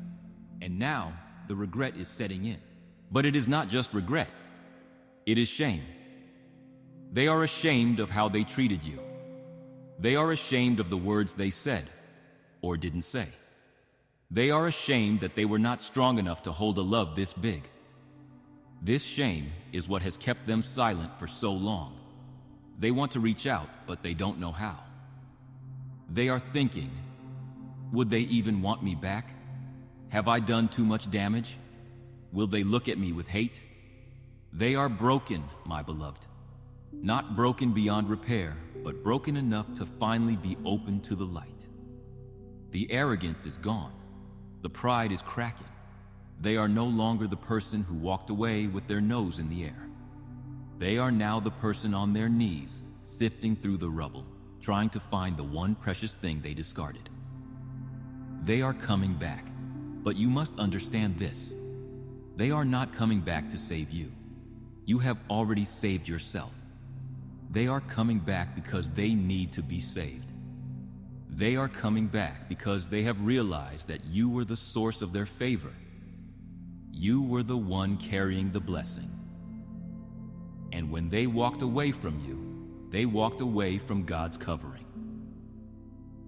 And now the regret is setting in. But it is not just regret. It is shame. They are ashamed of how they treated you. They are ashamed of the words they said or didn't say. They are ashamed that they were not strong enough to hold a love this big. This shame is what has kept them silent for so long. They want to reach out, but they don't know how. They are thinking, would they even want me back? Have I done too much damage? Will they look at me with hate? They are broken, my beloved. Not broken beyond repair, but broken enough to finally be open to the light. The arrogance is gone. The pride is cracking. They are no longer the person who walked away with their nose in the air. They are now the person on their knees, sifting through the rubble, trying to find the one precious thing they discarded. They are coming back, but you must understand this. They are not coming back to save you. You have already saved yourself. They are coming back because they need to be saved. They are coming back because they have realized that you were the source of their favor. You were the one carrying the blessing. And when they walked away from you, they walked away from God's covering.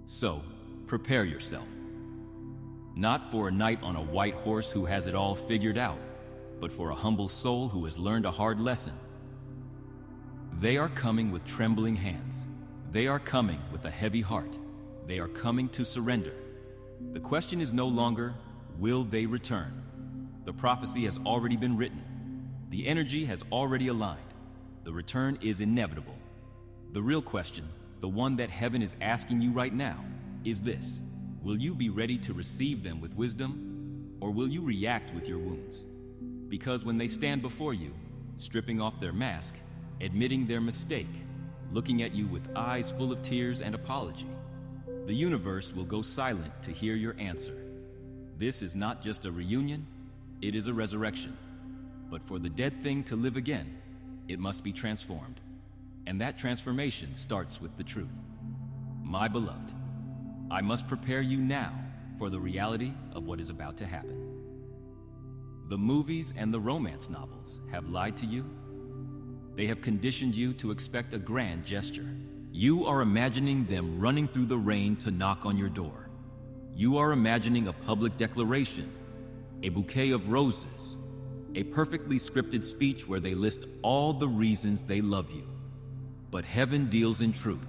So, prepare yourself. Not for a knight on a white horse who has it all figured out, but for a humble soul who has learned a hard lesson. They are coming with trembling hands. They are coming with a heavy heart. They are coming to surrender. The question is no longer, will they return? The prophecy has already been written. The energy has already aligned. The return is inevitable. The real question, the one that heaven is asking you right now, is this: will you be ready to receive them with wisdom, or will you react with your wounds? Because when they stand before you, stripping off their mask, admitting their mistake, looking at you with eyes full of tears and apology, the universe will go silent to hear your answer. This is not just a reunion, it is a resurrection. But for the dead thing to live again, it must be transformed. And that transformation starts with the truth. My beloved, I must prepare you now for the reality of what is about to happen. The movies and the romance novels have lied to you. They have conditioned you to expect a grand gesture. You are imagining them running through the rain to knock on your door. You are imagining a public declaration, a bouquet of roses, a perfectly scripted speech where they list all the reasons they love you. But heaven deals in truth,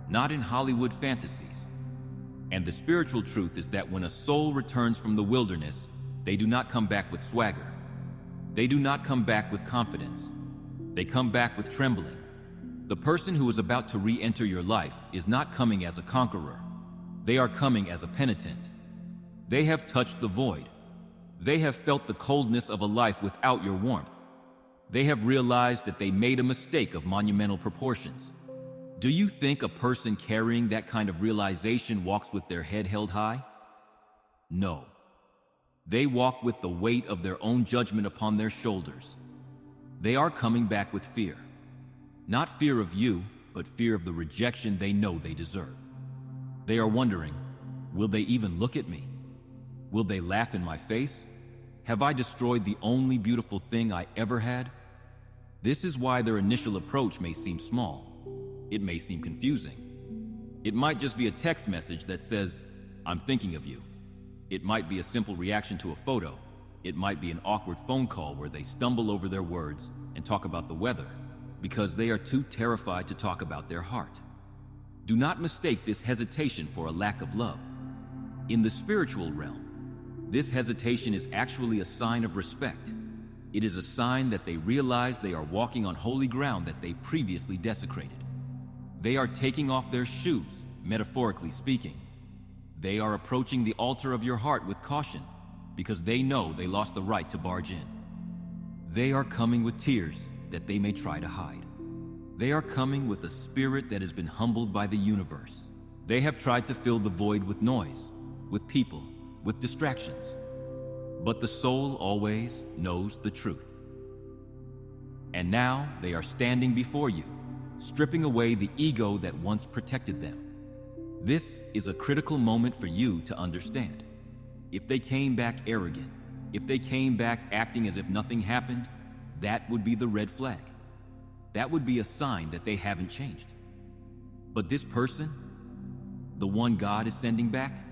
not in Hollywood fantasies. And the spiritual truth is that when a soul returns from the wilderness, they do not come back with swagger. They do not come back with confidence. They come back with trembling. The person who is about to re-enter your life is not coming as a conqueror. They are coming as a penitent. They have touched the void. They have felt the coldness of a life without your warmth. They have realized that they made a mistake of monumental proportions. Do you think a person carrying that kind of realization walks with their head held high? No. They walk with the weight of their own judgment upon their shoulders. They are coming back with fear. Not fear of you, but fear of the rejection they know they deserve. They are wondering, will they even look at me? Will they laugh in my face? Have I destroyed the only beautiful thing I ever had? This is why their initial approach may seem small. It may seem confusing. It might just be a text message that says, "I'm thinking of you." It might be a simple reaction to a photo. It might be an awkward phone call where they stumble over their words and talk about the weather because they are too terrified to talk about their heart. Do not mistake this hesitation for a lack of love. In the spiritual realm, this hesitation is actually a sign of respect. It is a sign that they realize they are walking on holy ground that they previously desecrated. They are taking off their shoes, metaphorically speaking. They are approaching the altar of your heart with caution because they know they lost the right to barge in. They are coming with tears that they may try to hide. They are coming with a spirit that has been humbled by the universe. They have tried to fill the void with noise, with people, with distractions. But the soul always knows the truth. And now they are standing before you, stripping away the ego that once protected them. This is a critical moment for you to understand. If they came back arrogant, if they came back acting as if nothing happened, that would be the red flag. That would be a sign that they haven't changed. But this person, the one God is sending back,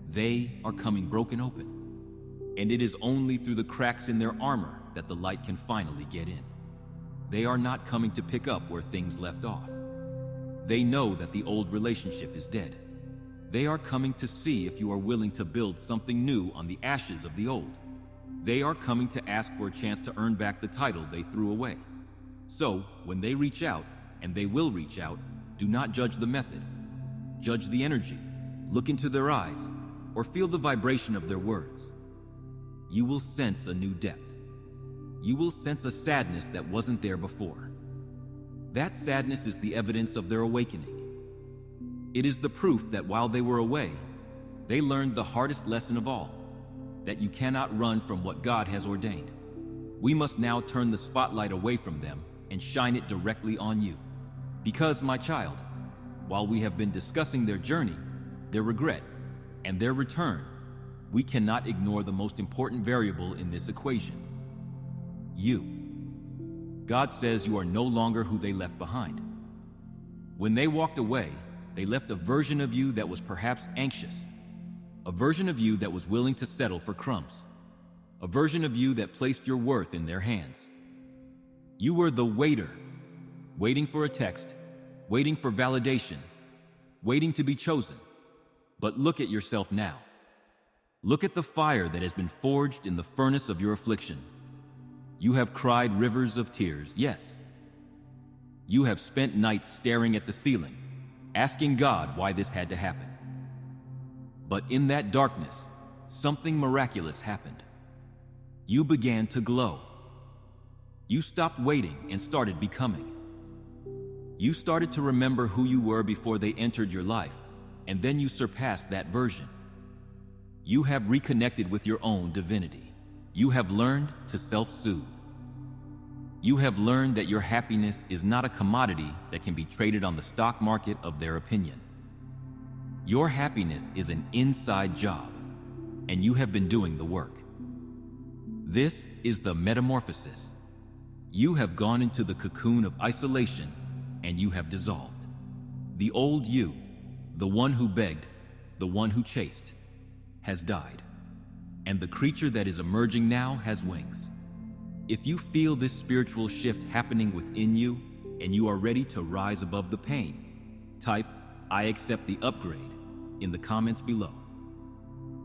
they are coming broken open. And it is only through the cracks in their armor that the light can finally get in. They are not coming to pick up where things left off. They know that the old relationship is dead. They are coming to see if you are willing to build something new on the ashes of the old. They are coming to ask for a chance to earn back the title they threw away. So, when they reach out, and they will reach out, do not judge the method. Judge the energy, look into their eyes, or feel the vibration of their words. You will sense a new depth. You will sense a sadness that wasn't there before. That sadness is the evidence of their awakening. It is the proof that while they were away, they learned the hardest lesson of all, that you cannot run from what God has ordained. We must now turn the spotlight away from them and shine it directly on you. Because, my child, while we have been discussing their journey, their regret, and their return, we cannot ignore the most important variable in this equation: you. God says you are no longer who they left behind. When they walked away, they left a version of you that was perhaps anxious, a version of you that was willing to settle for crumbs, a version of you that placed your worth in their hands. You were the waiter, waiting for a text, waiting for validation, waiting to be chosen. But look at yourself now. Look at the fire that has been forged in the furnace of your affliction. You have cried rivers of tears, yes. You have spent nights staring at the ceiling, asking God why this had to happen. But in that darkness, something miraculous happened. You began to glow. You stopped waiting and started becoming. You started to remember who you were before they entered your life, and then you surpassed that version. You have reconnected with your own divinity. You have learned to self-soothe. You have learned that your happiness is not a commodity that can be traded on the stock market of their opinion. Your happiness is an inside job, and you have been doing the work. This is the metamorphosis. You have gone into the cocoon of isolation, and you have dissolved. The old you, the one who begged, the one who chased, has died, and the creature that is emerging now has wings. If you feel this spiritual shift happening within you and you are ready to rise above the pain, type "I accept the upgrade" in the comments below.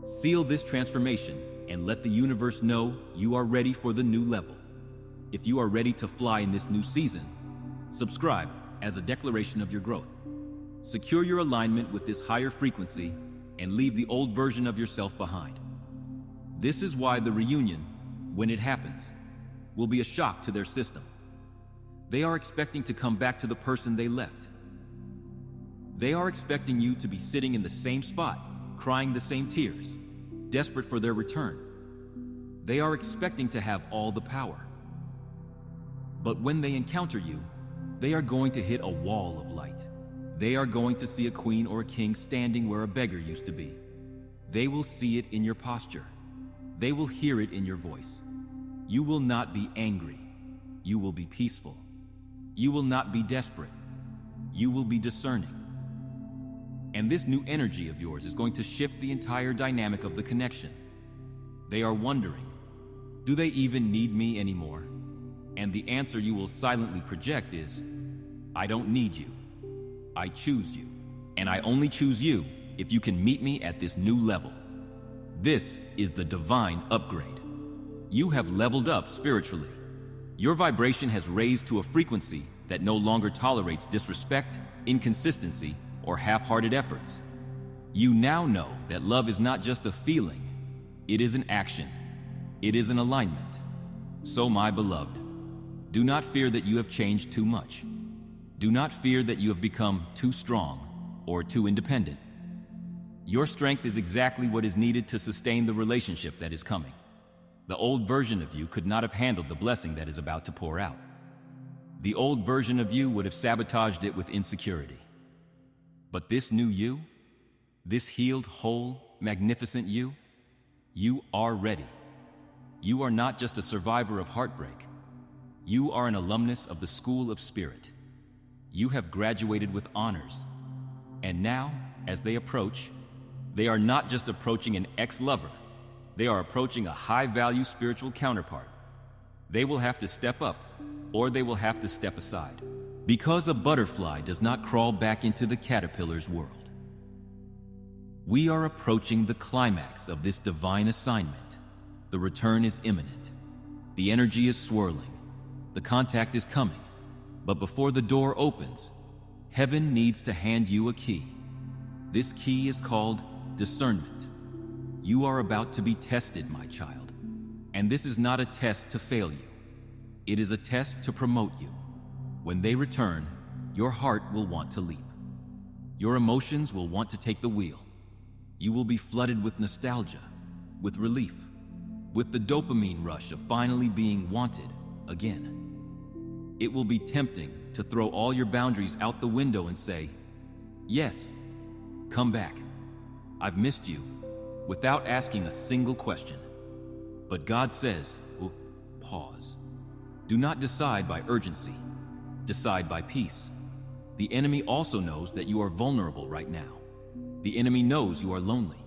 Seal this transformation and let the universe know you are ready for the new level. If you are ready to fly in this new season, subscribe as a declaration of your growth. Secure your alignment with this higher frequency and leave the old version of yourself behind. This is why the reunion, when it happens, will be a shock to their system. They are expecting to come back to the person they left. They are expecting you to be sitting in the same spot, crying the same tears, desperate for their return. They are expecting to have all the power. But when they encounter you, they are going to hit a wall of light. They are going to see a queen or a king standing where a beggar used to be. They will see it in your posture. They will hear it in your voice. You will not be angry. You will be peaceful. You will not be desperate. You will be discerning. And this new energy of yours is going to shift the entire dynamic of the connection. They are wondering, do they even need me anymore? And the answer you will silently project is, I don't need you. I choose you. And I only choose you if you can meet me at this new level. This is the divine upgrade. You have leveled up spiritually. Your vibration has raised to a frequency that no longer tolerates disrespect, inconsistency, or half-hearted efforts. You now know that love is not just a feeling, it is an action. It is an alignment. So, my beloved, do not fear that you have changed too much. Do not fear that you have become too strong or too independent. Your strength is exactly what is needed to sustain the relationship that is coming. The old version of you could not have handled the blessing that is about to pour out. The old version of you would have sabotaged it with insecurity. But this new you, this healed, whole, magnificent you are ready. You are not just a survivor of heartbreak. You are an alumnus of the School of Spirit. You have graduated with honors. And now, as they approach, they are not just approaching an ex-lover. They are approaching a high-value spiritual counterpart. They will have to step up, or they will have to step aside. Because a butterfly does not crawl back into the caterpillar's world. We are approaching the climax of this divine assignment. The return is imminent. The energy is swirling. The contact is coming. But before the door opens, heaven needs to hand you a key. This key is called discernment. You are about to be tested, my child. And this is not a test to fail you. It is a test to promote you. When they return, your heart will want to leap. Your emotions will want to take the wheel. You will be flooded with nostalgia, with relief, with the dopamine rush of finally being wanted again. It will be tempting to throw all your boundaries out the window and say, Yes, come back. I've missed you, without asking a single question. But God says, pause. Do not decide by urgency. Decide by peace. The enemy also knows that you are vulnerable right now. The enemy knows you are lonely.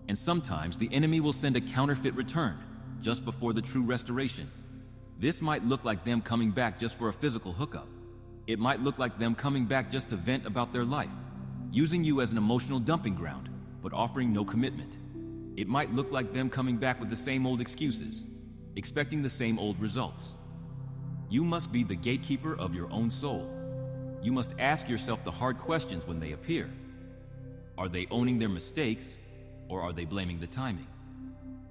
And sometimes the enemy will send a counterfeit return just before the true restoration. This might look like them coming back just for a physical hookup. It might look like them coming back just to vent about their life, using you as an emotional dumping ground, but offering no commitment. It might look like them coming back with the same old excuses, expecting the same old results. You must be the gatekeeper of your own soul. You must ask yourself the hard questions when they appear. Are they owning their mistakes, or are they blaming the timing?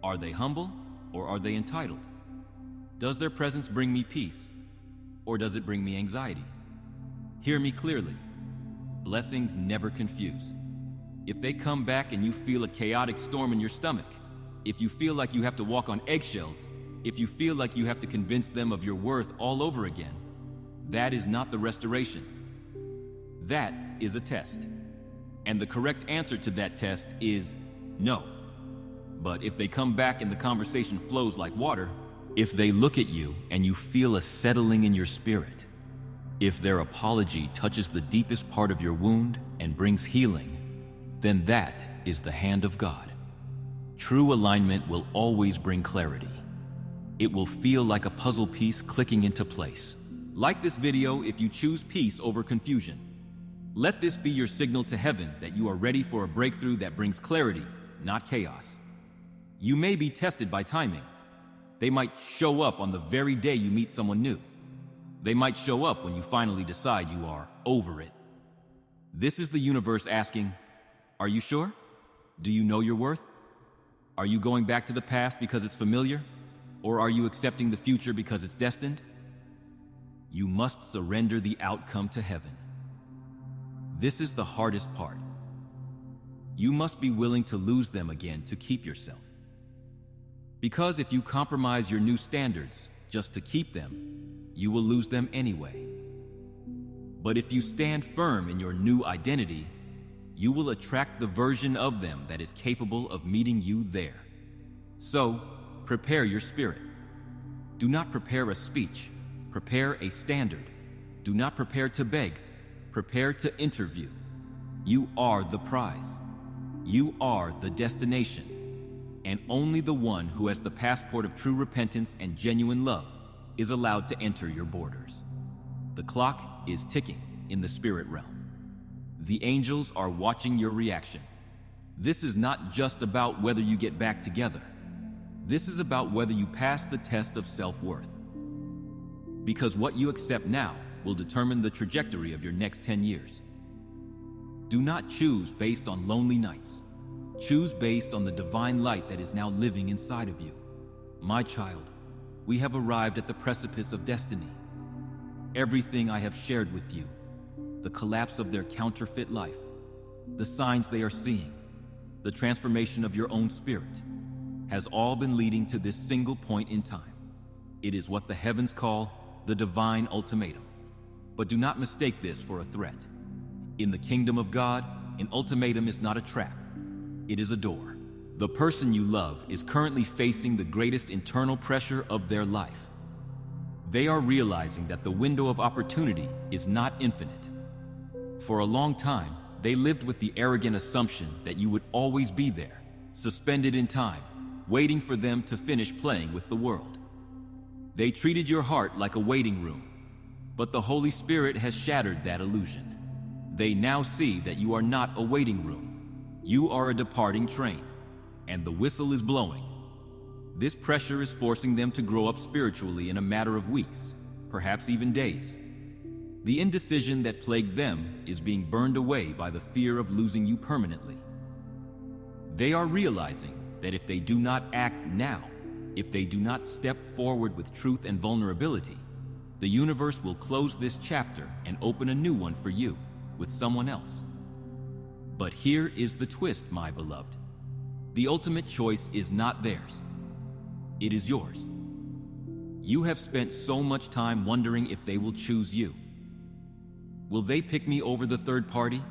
Are they humble, or are they entitled? Does their presence bring me peace, or does it bring me anxiety? Hear me clearly. Blessings never confuse. If they come back and you feel a chaotic storm in your stomach, if you feel like you have to walk on eggshells, if you feel like you have to convince them of your worth all over again, that is not the restoration. That is a test. And the correct answer to that test is no. But if they come back and the conversation flows like water, if they look at you and you feel a settling in your spirit, if their apology touches the deepest part of your wound and brings healing, then that is the hand of God. True alignment will always bring clarity. It will feel like a puzzle piece clicking into place. Like this video if you choose peace over confusion. Let this be your signal to heaven that you are ready for a breakthrough that brings clarity, not chaos. You may be tested by timing. They might show up on the very day you meet someone new. They might show up when you finally decide you are over it. This is the universe asking, are you sure? Do you know your worth? Are you going back to the past because it's familiar? Or are you accepting the future because it's destined? You must surrender the outcome to heaven. This is the hardest part. You must be willing to lose them again to keep yourself. Because if you compromise your new standards just to keep them, you will lose them anyway. But if you stand firm in your new identity, you will attract the version of them that is capable of meeting you there. So, prepare your spirit. Do not prepare a speech. Prepare a standard. Do not prepare to beg. Prepare to interview. You are the prize. You are the destination. And only the one who has the passport of true repentance and genuine love is allowed to enter your borders. The clock is ticking in the spirit realm. The angels are watching your reaction. This is not just about whether you get back together. This is about whether you pass the test of self-worth. Because what you accept now will determine the trajectory of your next 10 years. Do not choose based on lonely nights. Choose based on the divine light that is now living inside of you. My child, we have arrived at the precipice of destiny. Everything I have shared with you, the collapse of their counterfeit life, the signs they are seeing, the transformation of your own spirit, has all been leading to this single point in time. It is what the heavens call the divine ultimatum. But do not mistake this for a threat. In the kingdom of God, an ultimatum is not a trap. It is a door. The person you love is currently facing the greatest internal pressure of their life. They are realizing that the window of opportunity is not infinite. For a long time, they lived with the arrogant assumption that you would always be there, suspended in time, waiting for them to finish playing with the world. They treated your heart like a waiting room, but the Holy Spirit has shattered that illusion. They now see that you are not a waiting room. You are a departing train, and the whistle is blowing. This pressure is forcing them to grow up spiritually in a matter of weeks, perhaps even days. The indecision that plagued them is being burned away by the fear of losing you permanently. They are realizing that if they do not act now, if they do not step forward with truth and vulnerability, the universe will close this chapter and open a new one for you with someone else. But here is the twist, my beloved. The ultimate choice is not theirs. It is yours. You have spent so much time wondering if they will choose you. Will they pick me over the third party?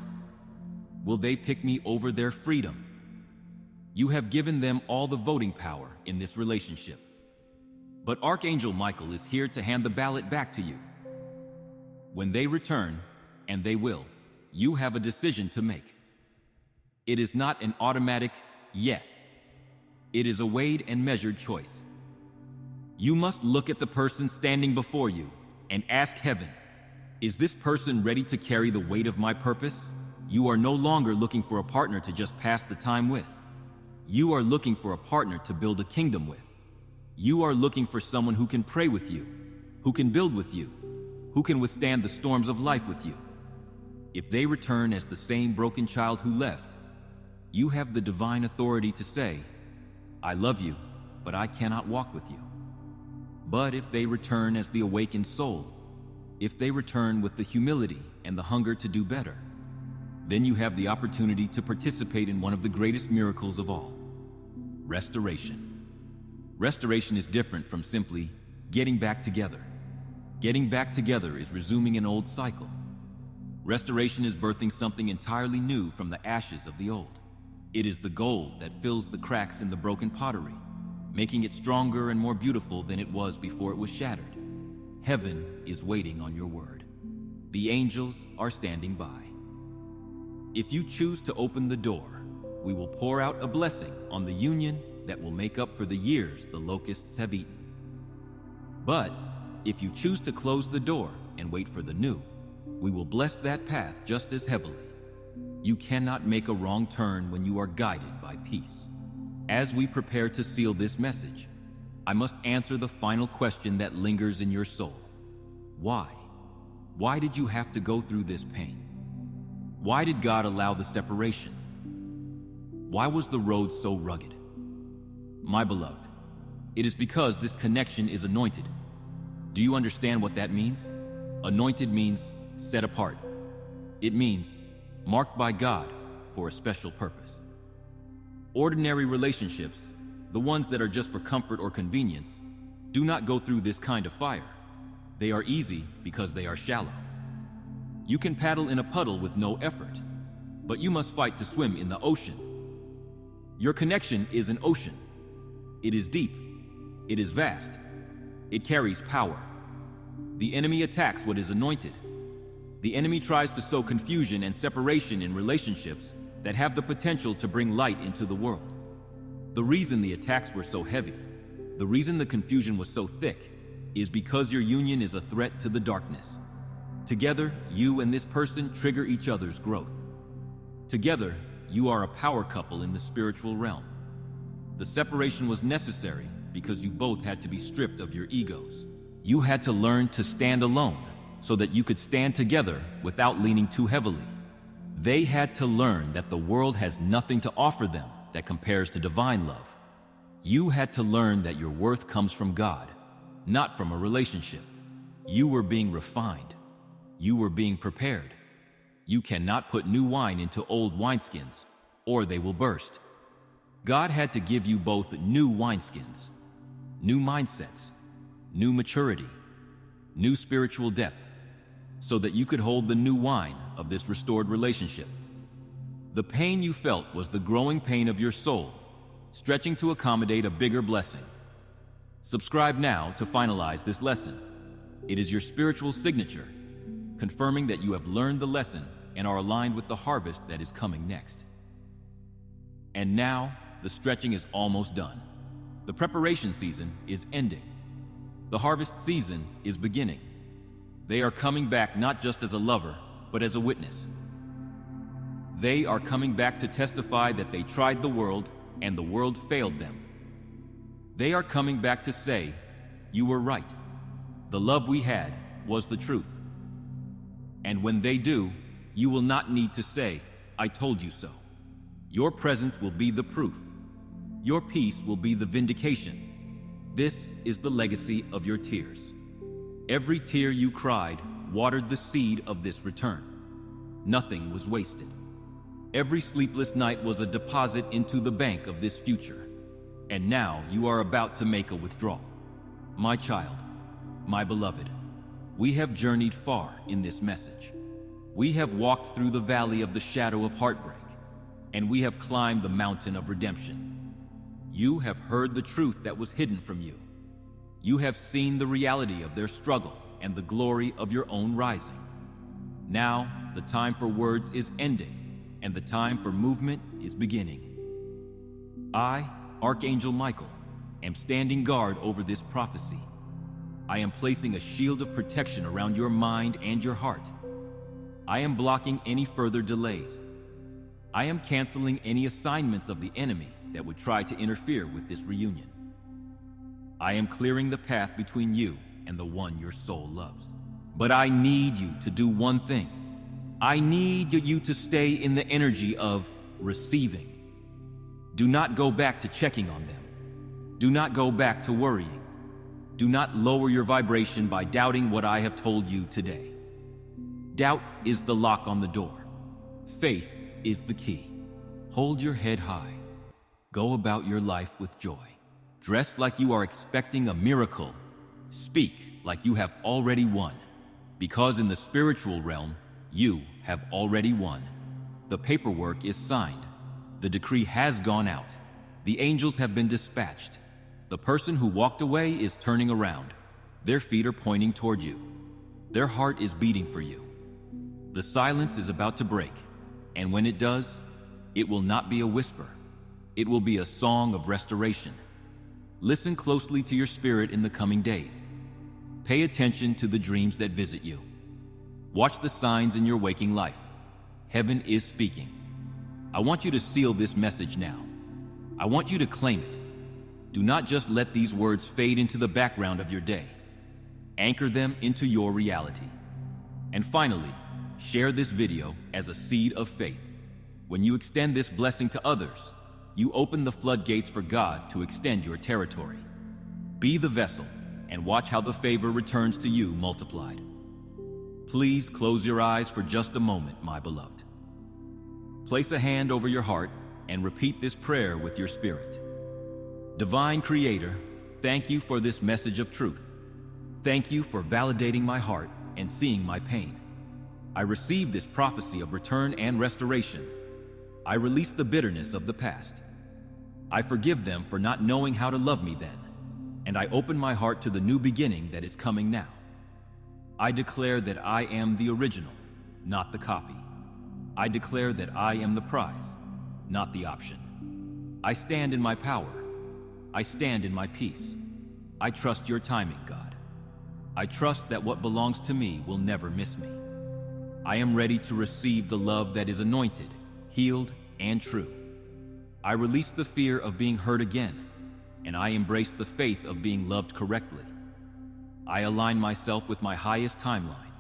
Will they pick me over their freedom? You have given them all the voting power in this relationship. But Archangel Michael is here to hand the ballot back to you. When they return, and they will, you have a decision to make. It is not an automatic yes. It is a weighed and measured choice. You must look at the person standing before you and ask heaven, is this person ready to carry the weight of my purpose? You are no longer looking for a partner to just pass the time with. You are looking for a partner to build a kingdom with. You are looking for someone who can pray with you, who can build with you, who can withstand the storms of life with you. If they return as the same broken child who left, you have the divine authority to say, I love you, but I cannot walk with you. But if they return as the awakened soul, if they return with the humility and the hunger to do better, then you have the opportunity to participate in one of the greatest miracles of all, restoration. Restoration is different from simply getting back together. Getting back together is resuming an old cycle. Restoration is birthing something entirely new from the ashes of the old. It is the gold that fills the cracks in the broken pottery, making it stronger and more beautiful than it was before it was shattered. Heaven is waiting on your word. The angels are standing by. If you choose to open the door, we will pour out a blessing on the union that will make up for the years the locusts have eaten. But if you choose to close the door and wait for the new, we will bless that path just as heavily. You cannot make a wrong turn when you are guided by peace. As we prepare to seal this message, I must answer the final question that lingers in your soul. Why? Why did you have to go through this pain? Why did God allow the separation? Why was the road so rugged? My beloved, it is because this connection is anointed. Do you understand what that means? Anointed means set apart. It means marked by God for a special purpose. Ordinary relationships, the ones that are just for comfort or convenience, do not go through this kind of fire. They are easy because they are shallow. You can paddle in a puddle with no effort, but you must fight to swim in the ocean. Your connection is an ocean. It is deep. It is vast. It carries power. The enemy attacks what is anointed. The enemy tries to sow confusion and separation in relationships that have the potential to bring light into the world. The reason the attacks were so heavy, the reason the confusion was so thick, is because your union is a threat to the darkness. Together, you and this person trigger each other's growth. Together, you are a power couple in the spiritual realm. The separation was necessary because you both had to be stripped of your egos. You had to learn to stand alone so that you could stand together without leaning too heavily. They had to learn that the world has nothing to offer them that compares to divine love. You had to learn that your worth comes from God, not from a relationship. You were being refined. You were being prepared. You cannot put new wine into old wineskins, or they will burst. God had to give you both new wineskins, new mindsets, new maturity, new spiritual depth, so that you could hold the new wine of this restored relationship. The pain you felt was the growing pain of your soul, stretching to accommodate a bigger blessing. Subscribe now to finalize this lesson. It is your spiritual signature, confirming that you have learned the lesson and are aligned with the harvest that is coming next. And now, the stretching is almost done. The preparation season is ending. The harvest season is beginning. They are coming back not just as a lover, but as a witness. They are coming back to testify that they tried the world and the world failed them. They are coming back to say, you were right. The love we had was the truth. And when they do, you will not need to say, I told you so. Your presence will be the proof. Your peace will be the vindication. This is the legacy of your tears. Every tear you cried watered the seed of this return. Nothing was wasted. Every sleepless night was a deposit into the bank of this future. And now you are about to make a withdrawal. My child, my beloved, we have journeyed far in this message. We have walked through the valley of the shadow of heartbreak, and we have climbed the mountain of redemption. You have heard the truth that was hidden from you. You have seen the reality of their struggle and the glory of your own rising. Now, the time for words is ending, and the time for movement is beginning. I, Archangel Michael, am standing guard over this prophecy. I am placing a shield of protection around your mind and your heart. I am blocking any further delays. I am canceling any assignments of the enemy that would try to interfere with this reunion. I am clearing the path between you and the one your soul loves. But I need you to do one thing. I need you to stay in the energy of receiving. Do not go back to checking on them. Do not go back to worrying. Do not lower your vibration by doubting what I have told you today. Doubt is the lock on the door. Faith is the key. Hold your head high. Go about your life with joy. Dress like you are expecting a miracle. Speak like you have already won. Because in the spiritual realm, you have already won. The paperwork is signed. The decree has gone out. The angels have been dispatched. The person who walked away is turning around. Their feet are pointing toward you. Their heart is beating for you. The silence is about to break, and when it does, it will not be a whisper. It will be a song of restoration. Listen closely to your spirit in the coming days. Pay attention to the dreams that visit you. Watch the signs in your waking life. Heaven is speaking. I want you to seal this message now. I want you to claim it. Do not just let these words fade into the background of your day. Anchor them into your reality. And finally, share this video as a seed of faith. When you extend this blessing to others, you open the floodgates for God to extend your territory. Be the vessel and watch how the favor returns to you multiplied. Please close your eyes for just a moment, my beloved. Place a hand over your heart and repeat this prayer with your spirit. Divine Creator, thank you for this message of truth. Thank you for validating my heart and seeing my pain. I receive this prophecy of return and restoration. I release the bitterness of the past. I forgive them for not knowing how to love me then, and I open my heart to the new beginning that is coming now. I declare that I am the original, not the copy. I declare that I am the prize, not the option. I stand in my power. I stand in my peace. I trust your timing, God. I trust that what belongs to me will never miss me. I am ready to receive the love that is anointed, healed, and true. I release the fear of being hurt again, and I embrace the faith of being loved correctly. I align myself with my highest timeline.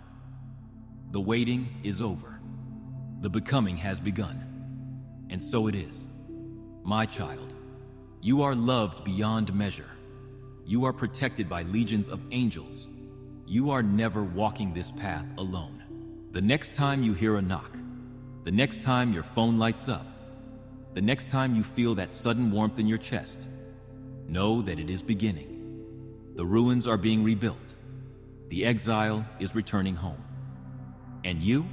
The waiting is over. The becoming has begun. And so it is. My child, you are loved beyond measure. You are protected by legions of angels. You are never walking this path alone. The next time you hear a knock, the next time your phone lights up, the next time you feel that sudden warmth in your chest, know that it is beginning. The ruins are being rebuilt. The exile is returning home. And you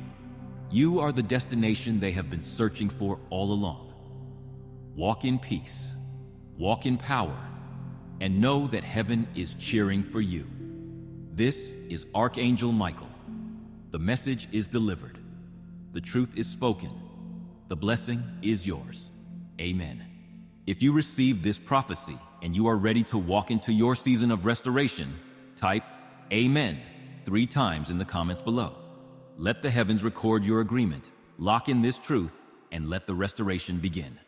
are the destination they have been searching for all along. Walk in peace, walk in power, and know that heaven is cheering for you. This is Archangel Michael. The message is delivered. The truth is spoken. The blessing is yours. Amen. If you receive this prophecy and you are ready to walk into your season of restoration, type Amen 3 times in the comments below. Let the heavens record your agreement, lock in this truth, and let the restoration begin.